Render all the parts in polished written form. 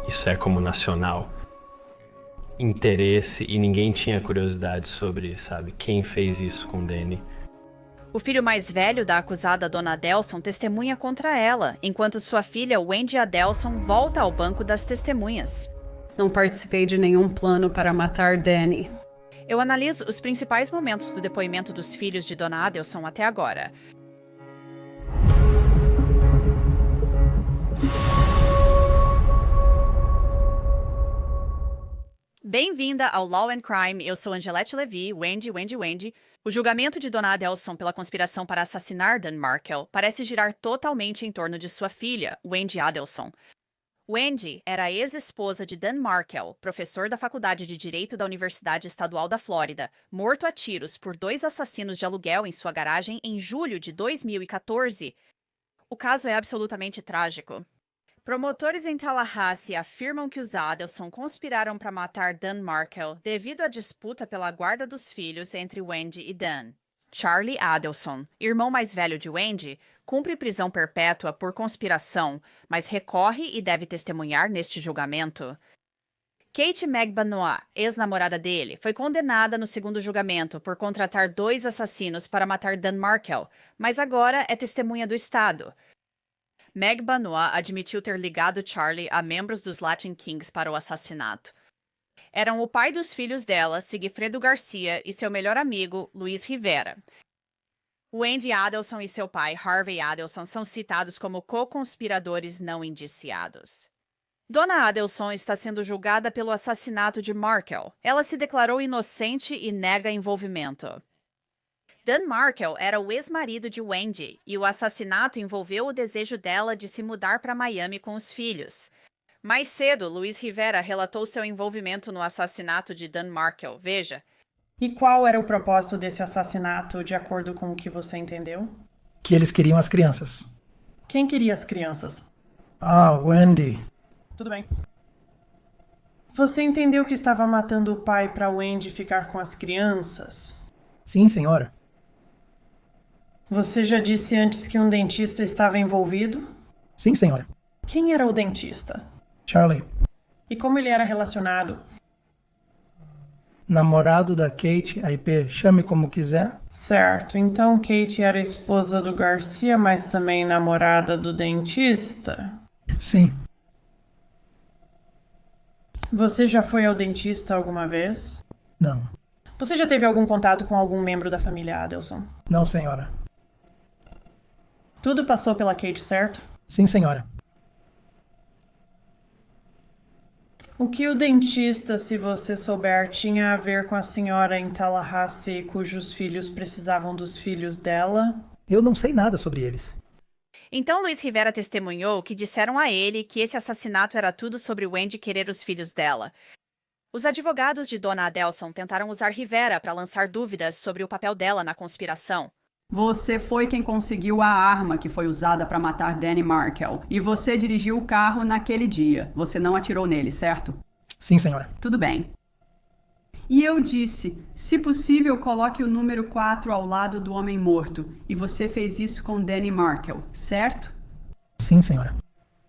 Isso é como nacional. Interesse e ninguém tinha curiosidade sobre, sabe, quem fez isso com Danny. O filho mais velho da acusada Dona Adelson testemunha contra ela, enquanto sua filha Wendy Adelson volta ao banco das testemunhas. Não participei de nenhum plano para matar Danny. Eu analiso os principais momentos do depoimento dos filhos de Dona Adelson até agora. Bem-vinda ao Law and Crime, eu sou Angelette Levy, Wendy. O julgamento de Dona Adelson pela conspiração para assassinar Dan Markel parece girar totalmente em torno de sua filha, Wendy Adelson. Wendy era a ex-esposa de Dan Markel, professor da Faculdade de Direito da Universidade Estadual da Flórida, morto a tiros por 2 assassinos de aluguel em sua garagem em julho de 2014. O caso é absolutamente trágico. Promotores em Tallahassee afirmam que os Adelson conspiraram para matar Dan Markel devido à disputa pela guarda dos filhos entre Wendy e Dan. Charlie Adelson, irmão mais velho de Wendy, cumpre prisão perpétua por conspiração, mas recorre e deve testemunhar neste julgamento. Kate McBanoa, ex-namorada dele, foi condenada no segundo julgamento por contratar 2 assassinos para matar Dan Markel, mas agora é testemunha do Estado. Meg Banoa admitiu ter ligado Charlie a membros dos Latin Kings para o assassinato. Eram o pai dos filhos dela, Sigfredo Garcia, e seu melhor amigo, Luiz Rivera. Wendy Adelson e seu pai, Harvey Adelson, são citados como co-conspiradores não indiciados. Dona Adelson está sendo julgada pelo assassinato de Markel. Ela se declarou inocente e nega envolvimento. Dan Markel era o ex-marido de Wendy, e o assassinato envolveu o desejo dela de se mudar para Miami com os filhos. Mais cedo, Luiz Rivera relatou seu envolvimento no assassinato de Dan Markel. Veja. E qual era o propósito desse assassinato, de acordo com o que você entendeu? Que eles queriam as crianças. Quem queria as crianças? Wendy. Tudo bem. Você entendeu que estava matando o pai para Wendy ficar com as crianças? Sim, senhora. Você já disse antes que um dentista estava envolvido? Sim, senhora. Quem era o dentista? Charlie. E como ele era relacionado? Namorado da Kate, IP, chame como quiser. Certo, então Kate era esposa do Garcia, mas também namorada do dentista? Sim. Você já foi ao dentista alguma vez? Não. Você já teve algum contato com algum membro da família Adelson? Não, senhora. Tudo passou pela Kate, certo? Sim, senhora. O que o dentista, se você souber, tinha a ver com a senhora em Tallahassee, cujos filhos precisavam dos filhos dela? Eu não sei nada sobre eles. Então Luiz Rivera testemunhou que disseram a ele que esse assassinato era tudo sobre Wendy querer os filhos dela. Os advogados de Dona Adelson tentaram usar Rivera para lançar dúvidas sobre o papel dela na conspiração. Você foi quem conseguiu a arma que foi usada para matar Danny Markel. E você dirigiu o carro naquele dia. Você não atirou nele, certo? Sim, senhora. Tudo bem. E eu disse, se possível, coloque o número 4 ao lado do homem morto. E você fez isso com Danny Markel, certo? Sim, senhora.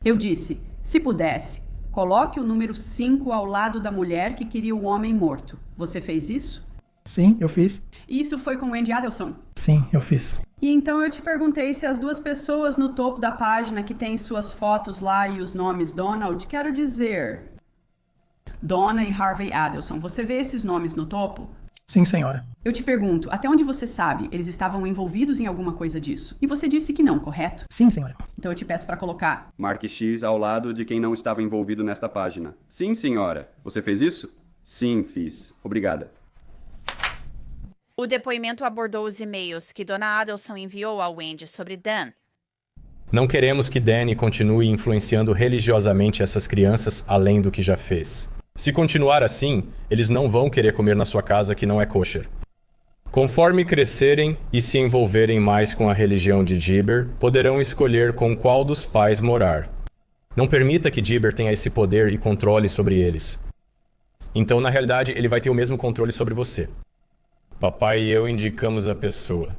Eu disse, se pudesse, coloque o número 5 ao lado da mulher que queria o homem morto. Você fez isso? Sim, eu fiz. Isso foi com Wendy Adelson? Sim, eu fiz. E então eu te perguntei se as 2 pessoas no topo da página que tem suas fotos lá e os nomes Donald, quero dizer... Donna e Harvey Adelson, você vê esses nomes no topo? Sim, senhora. Eu te pergunto, até onde você sabe, eles estavam envolvidos em alguma coisa disso? E você disse que não, correto? Sim, senhora. Então eu te peço para colocar. Marque X ao lado de quem não estava envolvido nesta página. Sim, senhora. Você fez isso? Sim, fiz. Obrigada. O depoimento abordou os e-mails que Dona Adelson enviou a Wendy sobre Dan. Não queremos que Danny continue influenciando religiosamente essas crianças além do que já fez. Se continuar assim, eles não vão querer comer na sua casa que não é kosher. Conforme crescerem e se envolverem mais com a religião de Gibber, poderão escolher com qual dos pais morar. Não permita que Gibber tenha esse poder e controle sobre eles. Então, na realidade, ele vai ter o mesmo controle sobre você. Papai e eu indicamos a pessoa.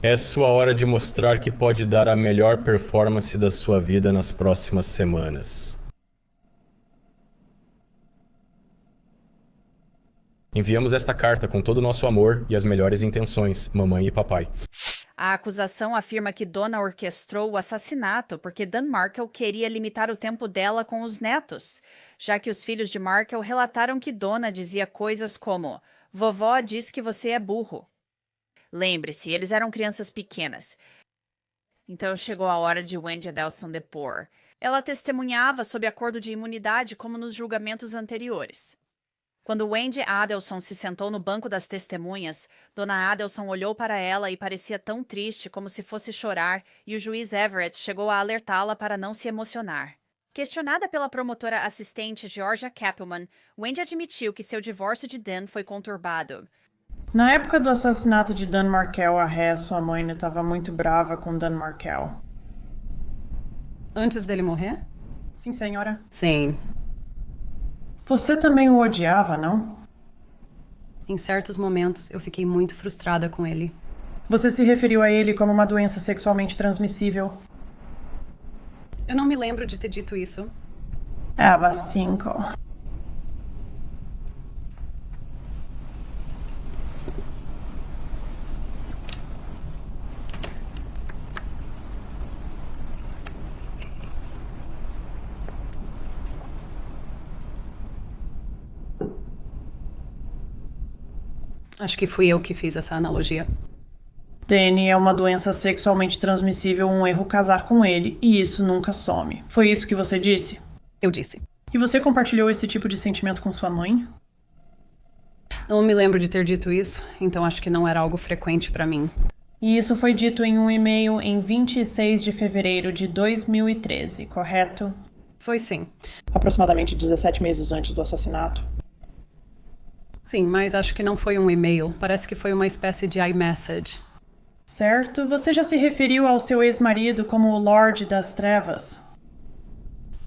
É sua hora de mostrar que pode dar a melhor performance da sua vida nas próximas semanas. Enviamos esta carta com todo o nosso amor e as melhores intenções, mamãe e papai. A acusação afirma que Donna orquestrou o assassinato porque Dan Markel queria limitar o tempo dela com os netos, já que os filhos de Markel relataram que Donna dizia coisas como: "Vovó diz que você é burro." Lembre-se, eles eram crianças pequenas. Então chegou a hora de Wendy Adelson depor. Ela testemunhava sob acordo de imunidade como nos julgamentos anteriores. Quando Wendy Adelson se sentou no banco das testemunhas, Dona Adelson olhou para ela e parecia tão triste como se fosse chorar, e o juiz Everett chegou a alertá-la para não se emocionar. Questionada pela promotora assistente Georgia Kappelman, Wendy admitiu que seu divórcio de Dan foi conturbado. Na época do assassinato de Dan Markel, a Ré, sua mãe, estava muito brava com Dan Markel. Antes dele morrer? Sim, senhora. Sim. Você também o odiava, não? Em certos momentos, eu fiquei muito frustrada com ele. Você se referiu a ele como uma doença sexualmente transmissível. Eu não me lembro de ter dito isso. Ava 5. Acho que fui eu que fiz essa analogia. Danny é uma doença sexualmente transmissível, um erro casar com ele, e isso nunca some. Foi isso que você disse? Eu disse. E você compartilhou esse tipo de sentimento com sua mãe? Não me lembro de ter dito isso, então acho que não era algo frequente pra mim. E isso foi dito em um e-mail em 26 de fevereiro de 2013, correto? Foi sim. Aproximadamente 17 meses antes do assassinato. Sim, mas acho que não foi um e-mail. Parece que foi uma espécie de iMessage. Certo. Você já se referiu ao seu ex-marido como o Lorde das Trevas?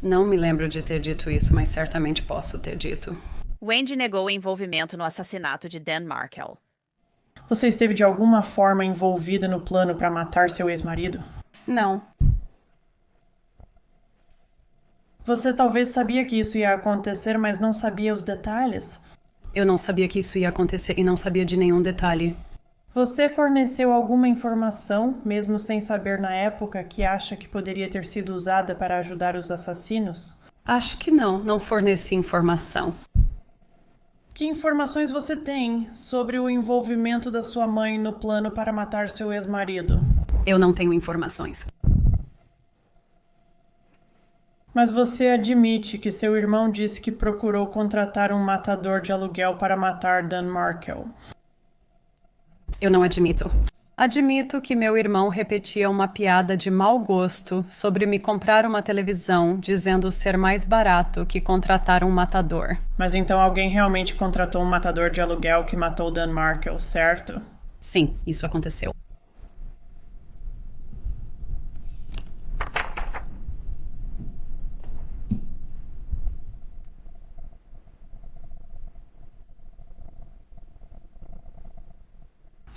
Não me lembro de ter dito isso, mas certamente posso ter dito. Wendy negou o envolvimento no assassinato de Dan Markel. Você esteve de alguma forma envolvida no plano para matar seu ex-marido? Não. Você talvez sabia que isso ia acontecer, mas não sabia os detalhes? Eu não sabia que isso ia acontecer e não sabia de nenhum detalhe. Você forneceu alguma informação, mesmo sem saber na época, que acha que poderia ter sido usada para ajudar os assassinos? Acho que não forneci informação. Que informações você tem sobre o envolvimento da sua mãe no plano para matar seu ex-marido? Eu não tenho informações. Mas você admite que seu irmão disse que procurou contratar um matador de aluguel para matar Dan Markel. Eu não admito. Admito que meu irmão repetia uma piada de mau gosto sobre me comprar uma televisão, dizendo ser mais barato que contratar um matador. Mas então alguém realmente contratou um matador de aluguel que matou Dan Markel, certo? Sim, isso aconteceu.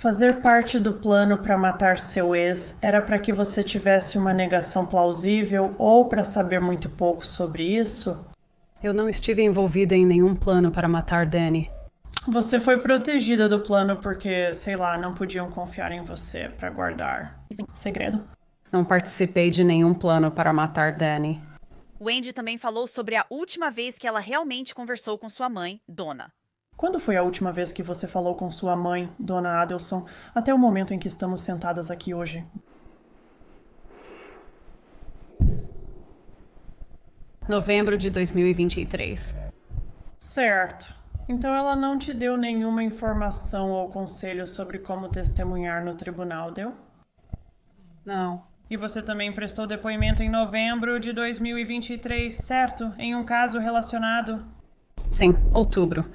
Fazer parte do plano para matar seu ex era para que você tivesse uma negação plausível ou para saber muito pouco sobre isso? Eu não estive envolvida em nenhum plano para matar Danny. Você foi protegida do plano porque, sei lá, não podiam confiar em você para guardar segredo? Não participei de nenhum plano para matar Danny. Wendy também falou sobre a última vez que ela realmente conversou com sua mãe, Donna. Quando foi a última vez que você falou com sua mãe, Dona Adelson, até o momento em que estamos sentadas aqui hoje? Novembro de 2023. Certo. Então ela não te deu nenhuma informação ou conselho sobre como testemunhar no tribunal, deu? Não. E você também prestou depoimento em novembro de 2023, certo? Em um caso relacionado... Sim, outubro.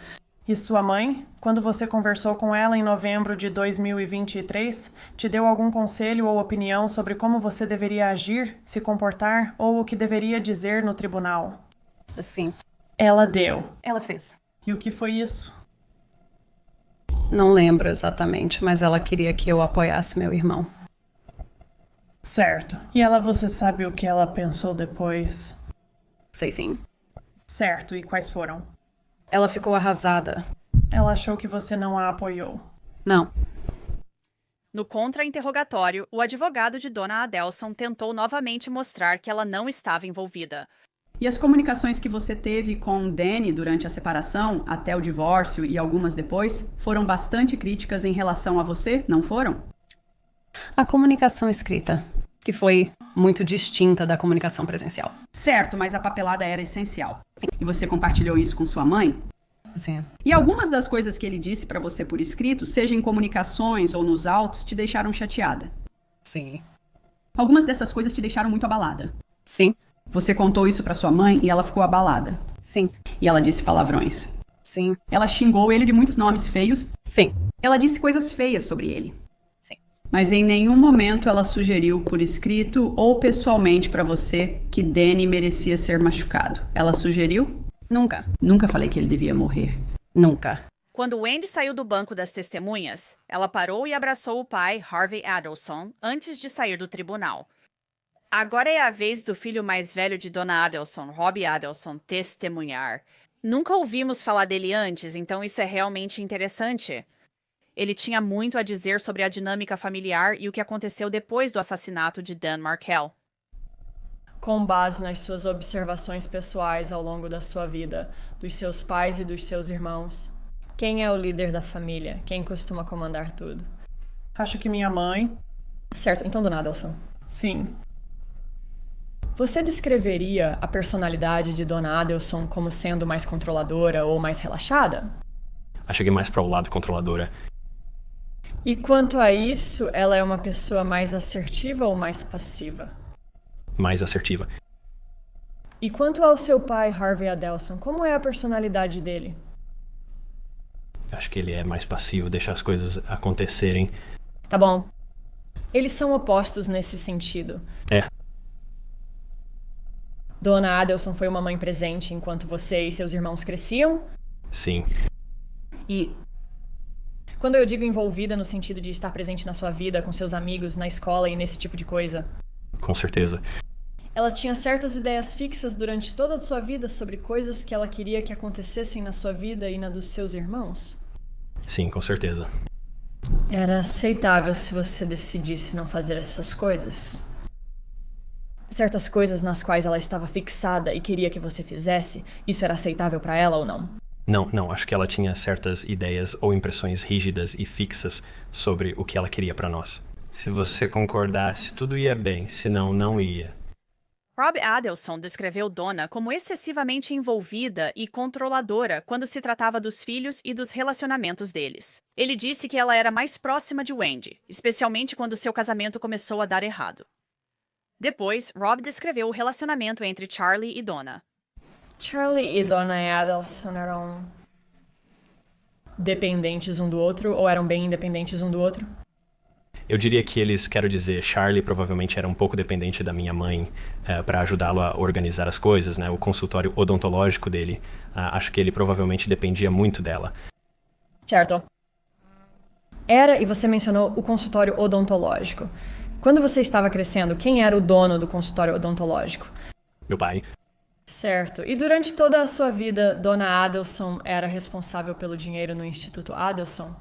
E sua mãe, quando você conversou com ela em novembro de 2023, te deu algum conselho ou opinião sobre como você deveria agir, se comportar ou o que deveria dizer no tribunal? Sim. Ela deu. Ela fez. E o que foi isso? Não lembro exatamente, mas ela queria que eu apoiasse meu irmão. Certo. E você sabe o que ela pensou depois? Sei sim. Certo. E quais foram? Ela ficou arrasada. Ela achou que você não a apoiou. Não. No contra-interrogatório, o advogado de Dona Adelson tentou novamente mostrar que ela não estava envolvida. E as comunicações que você teve com Danny durante a separação, até o divórcio e algumas depois, foram bastante críticas em relação a você, não foram? A comunicação escrita, que foi muito distinta da comunicação presencial. Certo, mas a papelada era essencial. Sim. E você compartilhou isso com sua mãe? Sim. E algumas das coisas que ele disse pra você por escrito, seja em comunicações ou nos autos, te deixaram chateada? Sim. Algumas dessas coisas te deixaram muito abalada? Sim. Você contou isso pra sua mãe e ela ficou abalada? Sim. E ela disse palavrões? Sim. Ela xingou ele de muitos nomes feios? Sim. Ela disse coisas feias sobre ele? Sim. Mas em nenhum momento ela sugeriu por escrito ou pessoalmente pra você que Danny merecia ser machucado. Ela sugeriu? Nunca. Nunca falei que ele devia morrer. Nunca. Quando Wendy saiu do banco das testemunhas, ela parou e abraçou o pai, Harvey Adelson, antes de sair do tribunal. Agora é a vez do filho mais velho de Dona Adelson, Robbie Adelson, testemunhar. Nunca ouvimos falar dele antes, então isso é realmente interessante. Ele tinha muito a dizer sobre a dinâmica familiar e o que aconteceu depois do assassinato de Dan Markel. Com base nas suas observações pessoais ao longo da sua vida, dos seus pais e dos seus irmãos, quem é o líder da família? Quem costuma comandar tudo? Acho que minha mãe. Certo, então, Dona Adelson. Sim. Você descreveria a personalidade de Dona Adelson como sendo mais controladora ou mais relaxada? Acho que mais para o lado controladora. E quanto a isso, ela é uma pessoa mais assertiva ou mais passiva? Mais assertiva. E quanto ao seu pai, Harvey Adelson, como é a personalidade dele? Acho que ele é mais passivo, deixa as coisas acontecerem. Tá bom. Eles são opostos nesse sentido. É. Dona Adelson foi uma mãe presente enquanto você e seus irmãos cresciam? Sim. E quando eu digo envolvida no sentido de estar presente na sua vida, com seus amigos, na escola e nesse tipo de coisa? Com certeza. Ela tinha certas ideias fixas durante toda a sua vida sobre coisas que ela queria que acontecessem na sua vida e na dos seus irmãos? Sim, com certeza. Era aceitável se você decidisse não fazer essas coisas? Certas coisas nas quais ela estava fixada e queria que você fizesse, isso era aceitável para ela ou não? Não, acho que ela tinha certas ideias ou impressões rígidas e fixas sobre o que ela queria para nós. Se você concordasse, tudo ia bem, senão não ia. Rob Adelson descreveu Donna como excessivamente envolvida e controladora quando se tratava dos filhos e dos relacionamentos deles. Ele disse que ela era mais próxima de Wendy, especialmente quando seu casamento começou a dar errado. Depois, Rob descreveu o relacionamento entre Charlie e Donna. Charlie e Donna Adelson eram dependentes um do outro ou eram bem independentes um do outro? Eu diria que eles, quero dizer, Charlie provavelmente era um pouco dependente da minha mãe para ajudá-lo a organizar as coisas, né? O consultório odontológico dele, acho que ele provavelmente dependia muito dela. Certo. Era, e você mencionou, o consultório odontológico. Quando você estava crescendo, quem era o dono do consultório odontológico? Meu pai. Certo. E durante toda a sua vida, Dona Adelson era responsável pelo dinheiro no Instituto Adelson?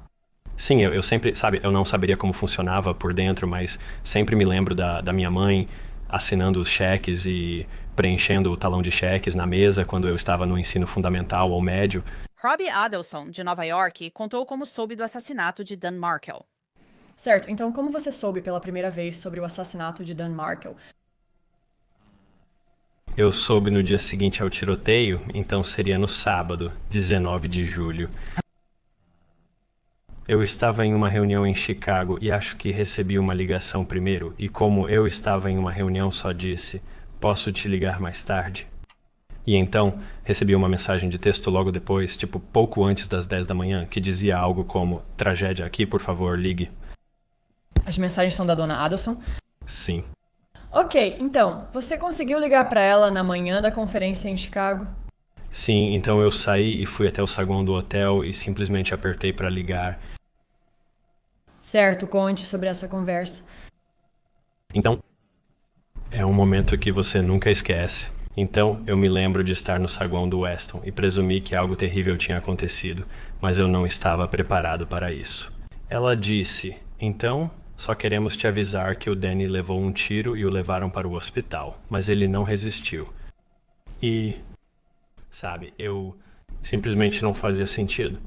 Sim, eu sempre, eu não saberia como funcionava por dentro, mas sempre me lembro da minha mãe assinando os cheques e preenchendo o talão de cheques na mesa quando eu estava no ensino fundamental ou médio. Robbie Adelson, de Nova York, contou como soube do assassinato de Dan Markel. Certo, então como você soube pela primeira vez sobre o assassinato de Dan Markel? Eu soube no dia seguinte ao tiroteio, então seria no sábado, 19 de julho. Eu estava em uma reunião em Chicago e acho que recebi uma ligação primeiro, e como eu estava em uma reunião só disse, posso te ligar mais tarde? E então, recebi uma mensagem de texto logo depois, pouco antes das 10 da manhã, que dizia algo como, tragédia aqui, por favor, ligue. As mensagens são da Dona Adelson? Sim. Ok, então, você conseguiu ligar para ela na manhã da conferência em Chicago? Sim, então eu saí e fui até o saguão do hotel e simplesmente apertei para ligar. Certo, conte sobre essa conversa. Então, é um momento que você nunca esquece. Então, eu me lembro de estar no saguão do Weston e presumi que algo terrível tinha acontecido, mas eu não estava preparado para isso. Ela disse, então, só queremos te avisar que o Danny levou um tiro e o levaram para o hospital, mas ele não resistiu. E, sabe, eu simplesmente não fazia sentido.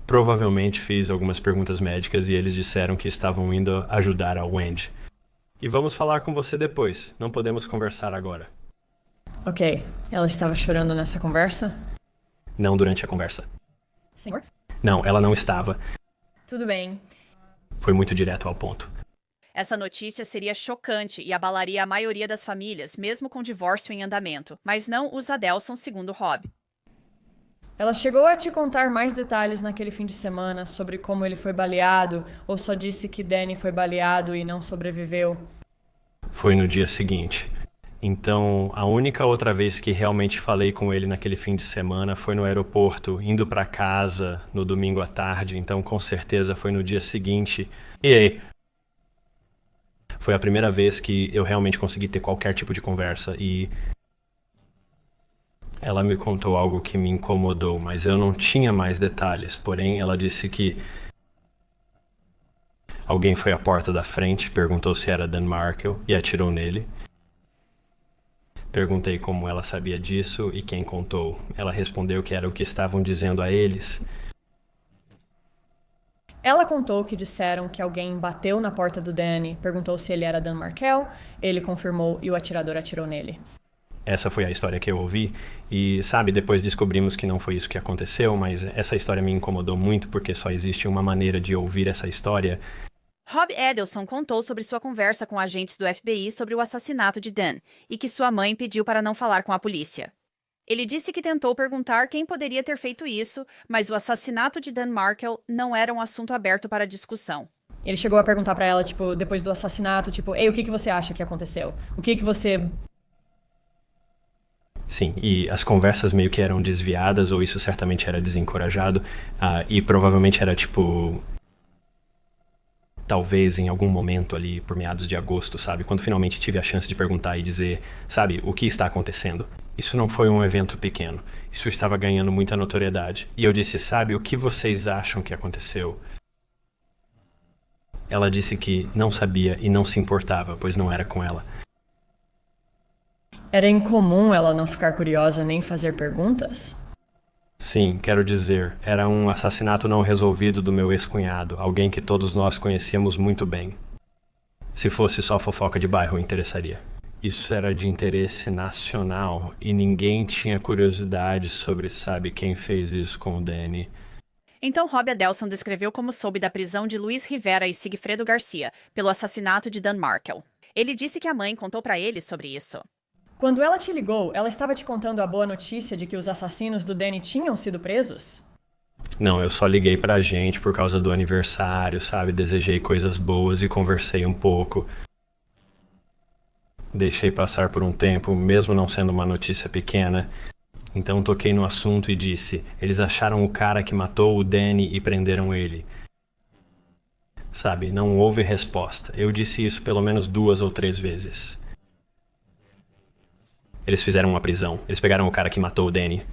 Provavelmente fiz algumas perguntas médicas e eles disseram que estavam indo ajudar a Wendy. E vamos falar com você depois, não podemos conversar agora. Ok. Ela estava chorando nessa conversa? Não durante a conversa. Senhor? Não, ela não estava. Tudo bem. Foi muito direto ao ponto. Essa notícia seria chocante e abalaria a maioria das famílias, mesmo com divórcio em andamento, mas não os Adelson, segundo Rob. Ela chegou a te contar mais detalhes naquele fim de semana sobre como ele foi baleado, ou só disse que Danny foi baleado e não sobreviveu? Foi no dia seguinte. Então, a única outra vez que realmente falei com ele naquele fim de semana foi no aeroporto, indo para casa no domingo à tarde, então com certeza foi no dia seguinte. E aí? Foi a primeira vez que eu realmente consegui ter qualquer tipo de conversa e ela me contou algo que me incomodou, mas eu não tinha mais detalhes. Porém, ela disse que alguém foi à porta da frente, perguntou se era Dan Markel e atirou nele. Perguntei como ela sabia disso e quem contou. Ela respondeu que era o que estavam dizendo a eles. Ela contou que disseram que alguém bateu na porta do Danny, perguntou se ele era Dan Markel, ele confirmou e o atirador atirou nele. Essa foi a história que eu ouvi e, sabe, depois descobrimos que não foi isso que aconteceu, mas essa história me incomodou muito porque só existe uma maneira de ouvir essa história. Rob Adelson contou sobre sua conversa com agentes do FBI sobre o assassinato de Dan e que sua mãe pediu para não falar com a polícia. Ele disse que tentou perguntar quem poderia ter feito isso, mas o assassinato de Dan Markel não era um assunto aberto para discussão. Ele chegou a perguntar pra ela, tipo, depois do assassinato, tipo, ei, o que você acha que aconteceu? O que você... Sim, e as conversas meio que eram desviadas, ou isso certamente era desencorajado, e provavelmente era tipo... Talvez em algum momento ali, por meados de agosto, sabe? Quando finalmente tive a chance de perguntar e dizer, sabe, o que está acontecendo? Isso não foi um evento pequeno. Isso estava ganhando muita notoriedade. E eu disse, sabe, o que vocês acham que aconteceu? Ela disse que não sabia e não se importava, pois não era com ela. Era incomum ela não ficar curiosa nem fazer perguntas? Sim, quero dizer, era um assassinato não resolvido do meu ex-cunhado, alguém que todos nós conhecíamos muito bem. Se fosse só fofoca de bairro, interessaria. Isso era de interesse nacional e ninguém tinha curiosidade sobre, sabe, quem fez isso com o Danny. Então Rob Adelson descreveu como soube da prisão de Luiz Rivera e Sigfredo Garcia pelo assassinato de Dan Markel. Ele disse que a mãe contou para ele sobre isso. Quando ela te ligou, ela estava te contando a boa notícia de que os assassinos do Danny tinham sido presos? Não, eu só liguei pra gente por causa do aniversário, sabe? Desejei coisas boas e conversei um pouco. Deixei passar por um tempo, mesmo não sendo uma notícia pequena. Então toquei no assunto e disse, eles acharam o cara que matou o Danny e prenderam ele. Sabe, não houve resposta. Eu disse isso pelo menos 2 ou 3 vezes. Eles fizeram uma prisão. Eles pegaram o cara que matou o Danny.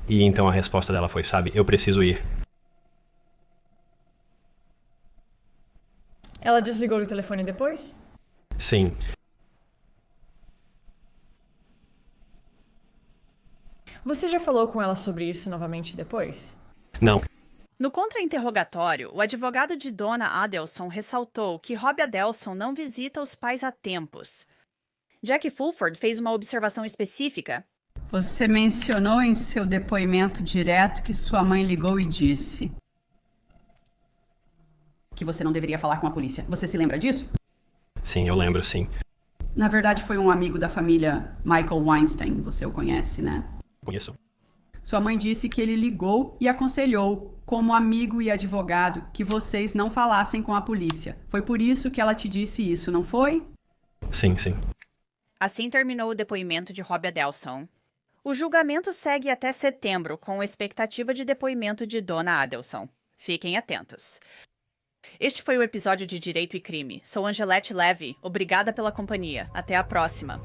E então a resposta dela foi, sabe, eu preciso ir. Ela desligou o telefone depois? Sim. Você já falou com ela sobre isso novamente depois? Não. No contra-interrogatório, o advogado de Dona Adelson ressaltou que Rob Adelson não visita os pais há tempos. Jack Fulford fez uma observação específica. Você mencionou em seu depoimento direto que sua mãe ligou e disse que você não deveria falar com a polícia. Você se lembra disso? Sim, eu lembro, sim. Na verdade, foi um amigo da família Michael Weinstein. Você o conhece, né? Conheço. Sua mãe disse que ele ligou e aconselhou, como amigo e advogado, que vocês não falassem com a polícia. Foi por isso que ela te disse isso, não foi? Sim, sim. Assim terminou o depoimento de Rob Adelson. O julgamento segue até setembro, com expectativa de depoimento de Dona Adelson. Fiquem atentos. Este foi o episódio de Direito e Crime. Sou Angelette Levy. Obrigada pela companhia. Até a próxima.